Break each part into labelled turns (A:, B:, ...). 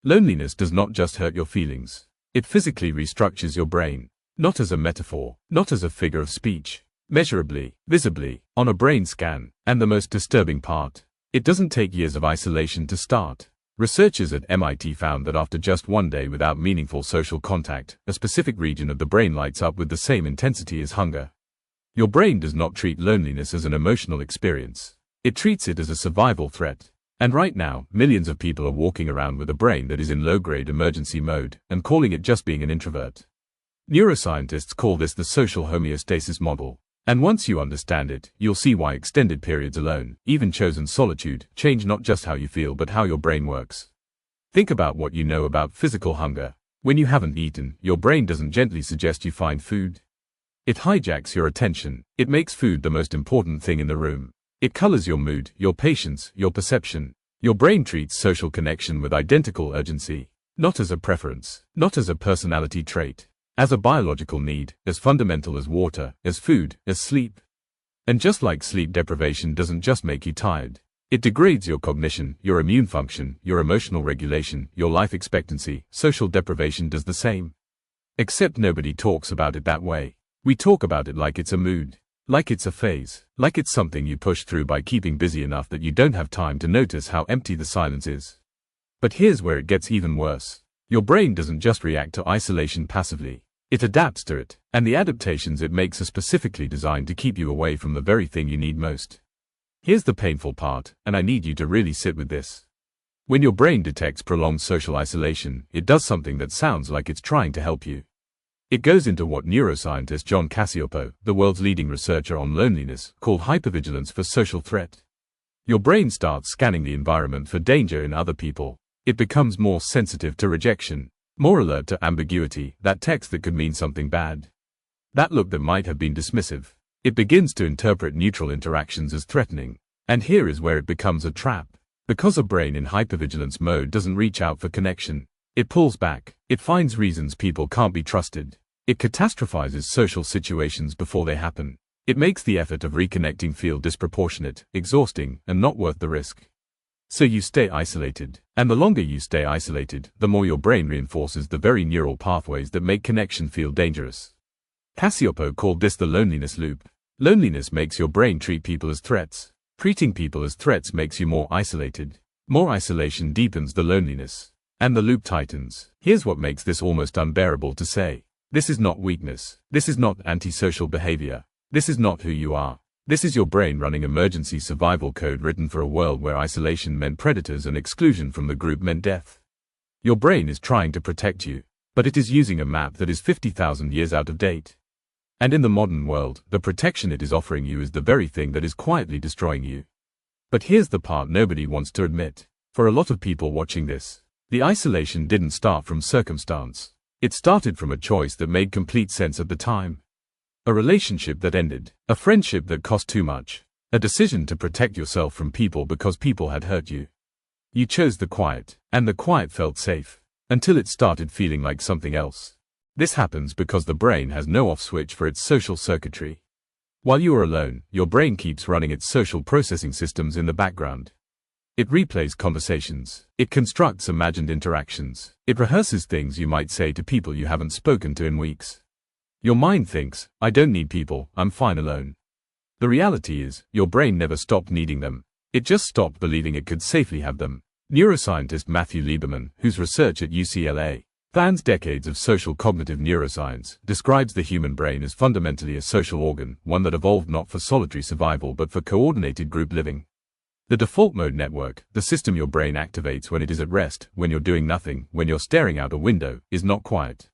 A: Loneliness does not just hurt your feelings. It physically restructures your brain. Not as a metaphor, not as a figure of speech. Measurably, visibly, on a brain scan. And the most disturbing part, it doesn't take years of isolation to start. Researchers at MIT found that after just one day without meaningful social contact, a specific region of the brain lights up with the same intensity as hunger. Your brain does not treat loneliness as an emotional experience. It treats it as a survival threat. And right now, millions of people are walking around with a brain that is in low-grade emergency mode, and calling it just being an introvert. Neuroscientists call this the social homeostasis model. And once you understand it, you'll see why extended periods alone, even chosen solitude, change not just how you feel but how your brain works. Think about what you know about physical hunger. When you haven't eaten, your brain doesn't gently suggest you find food. It hijacks your attention. It makes food the most important thing in the room. It colors your mood, your patience, your perception. Your brain treats social connection with identical urgency. Not as a preference, not as a personality trait. As a biological need, as fundamental as water, as food, as sleep. And just like sleep deprivation doesn't just make you tired, it degrades your cognition, your immune function, your emotional regulation, your life expectancy. Social deprivation does the same. Except nobody talks about it that way. We talk about it like it's a mood, like it's a phase, like it's something you push through by keeping busy enough that you don't have time to notice how empty the silence is. But here's where it gets even worse. Your brain doesn't just react to isolation passively. It adapts to it, and the adaptations it makes are specifically designed to keep you away from the very thing you need most. Here's the painful part, and I need you to really sit with this. When your brain detects prolonged social isolation, it does something that sounds like it's trying to help you. It goes into what neuroscientist John Cacioppo, the world's leading researcher on loneliness, called hypervigilance for social threat. Your brain starts scanning the environment for danger in other people. It becomes more sensitive to rejection. More alert to ambiguity, that text that could mean something bad. That look that might have been dismissive. It begins to interpret neutral interactions as threatening. And here is where it becomes a trap. Because a brain in hypervigilance mode doesn't reach out for connection. It pulls back. It finds reasons people can't be trusted. It catastrophizes social situations before they happen. It makes the effort of reconnecting feel disproportionate, exhausting, and not worth the risk. So you stay isolated. And the longer you stay isolated, the more your brain reinforces the very neural pathways that make connection feel dangerous. Cacioppo called this the loneliness loop. Loneliness makes your brain treat people as threats. Treating people as threats makes you more isolated. More isolation deepens the loneliness. And the loop tightens. Here's what makes this almost unbearable to say. This is not weakness. This is not antisocial behavior. This is not who you are. This is your brain running emergency survival code written for a world where isolation meant predators and exclusion from the group meant death. Your brain is trying to protect you, but it is using a map that is 50,000 years out of date. And in the modern world, the protection it is offering you is the very thing that is quietly destroying you. But here's the part nobody wants to admit. For a lot of people watching this, the isolation didn't start from circumstance. It started from a choice that made complete sense at the time. A relationship that ended, a friendship that cost too much, a decision to protect yourself from people because people had hurt you. You chose the quiet, and the quiet felt safe, until it started feeling like something else. This happens because the brain has no off switch for its social circuitry. While you are alone, your brain keeps running its social processing systems in the background. It replays conversations. It constructs imagined interactions. It rehearses things you might say to people you haven't spoken to in weeks. Your mind thinks, I don't need people, I'm fine alone. The reality is, your brain never stopped needing them. It just stopped believing it could safely have them. Neuroscientist Matthew Lieberman, whose research at UCLA spans decades of social cognitive neuroscience, describes the human brain as fundamentally a social organ, one that evolved not for solitary survival but for coordinated group living. The default mode network, the system your brain activates when it is at rest, when you're doing nothing, when you're staring out a window, is not quiet.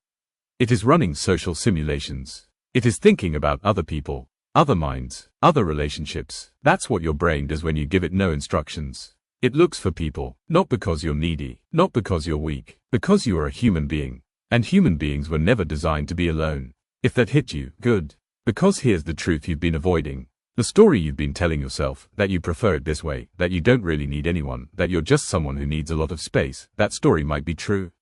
A: It is running social simulations. It is thinking about other people, other minds, other relationships. That's what your brain does when you give it no instructions. It looks for people, not because you're needy, not because you're weak, because you are a human being. And human beings were never designed to be alone. If that hit you, good. Because here's the truth you've been avoiding. The story you've been telling yourself, that you prefer it this way, that you don't really need anyone, that you're just someone who needs a lot of space, that story might be true.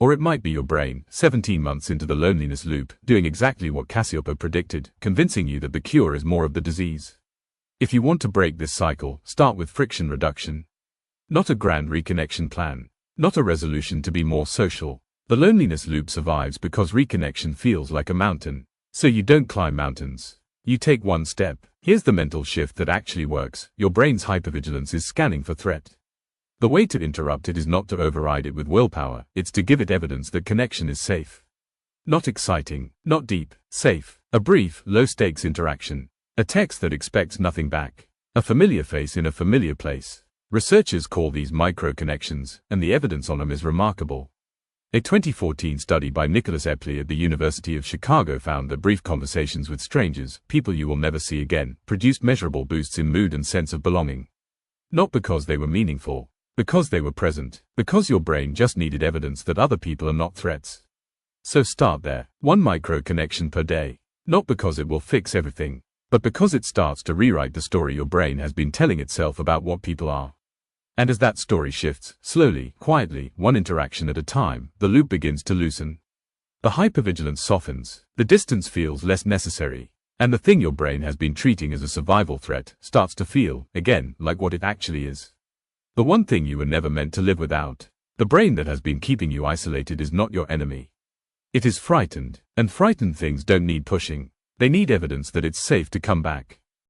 A: Or it might be your brain, 17 months into the loneliness loop, doing exactly what Cacioppo predicted, convincing you that the cure is more of the disease. If you want to break this cycle, start with friction reduction. Not a grand reconnection plan. not a resolution to be more social. The loneliness loop survives because reconnection feels like a mountain. So you don't climb mountains. You take one step. Here's the mental shift that actually works. Your brain's hypervigilance is scanning for threat. The way to interrupt it is not to override it with willpower, it's to give it evidence that connection is safe. Not exciting, not deep, safe. A brief, low-stakes interaction. A text that expects nothing back. A familiar face in a familiar place. Researchers call these micro-connections, and the evidence on them is remarkable. A 2014 study by Nicholas Epley at the University of Chicago found that brief conversations with strangers, people you will never see again, produced measurable boosts in mood and sense of belonging. Not because they were meaningful, because they were present, because your brain just needed evidence that other people are not threats. So start there, one micro-connection per day. Not because it will fix everything, but because it starts to rewrite the story your brain has been telling itself about what people are. And as that story shifts, slowly, quietly, one interaction at a time, the loop begins to loosen. The hypervigilance softens, the distance feels less necessary, and the thing your brain has been treating as a survival threat starts to feel, again, like what it actually is. The one thing you were never meant to live without. The brain that has been keeping you isolated is not your enemy. It is frightened, and frightened things don't need pushing. They need evidence that it's safe to come back.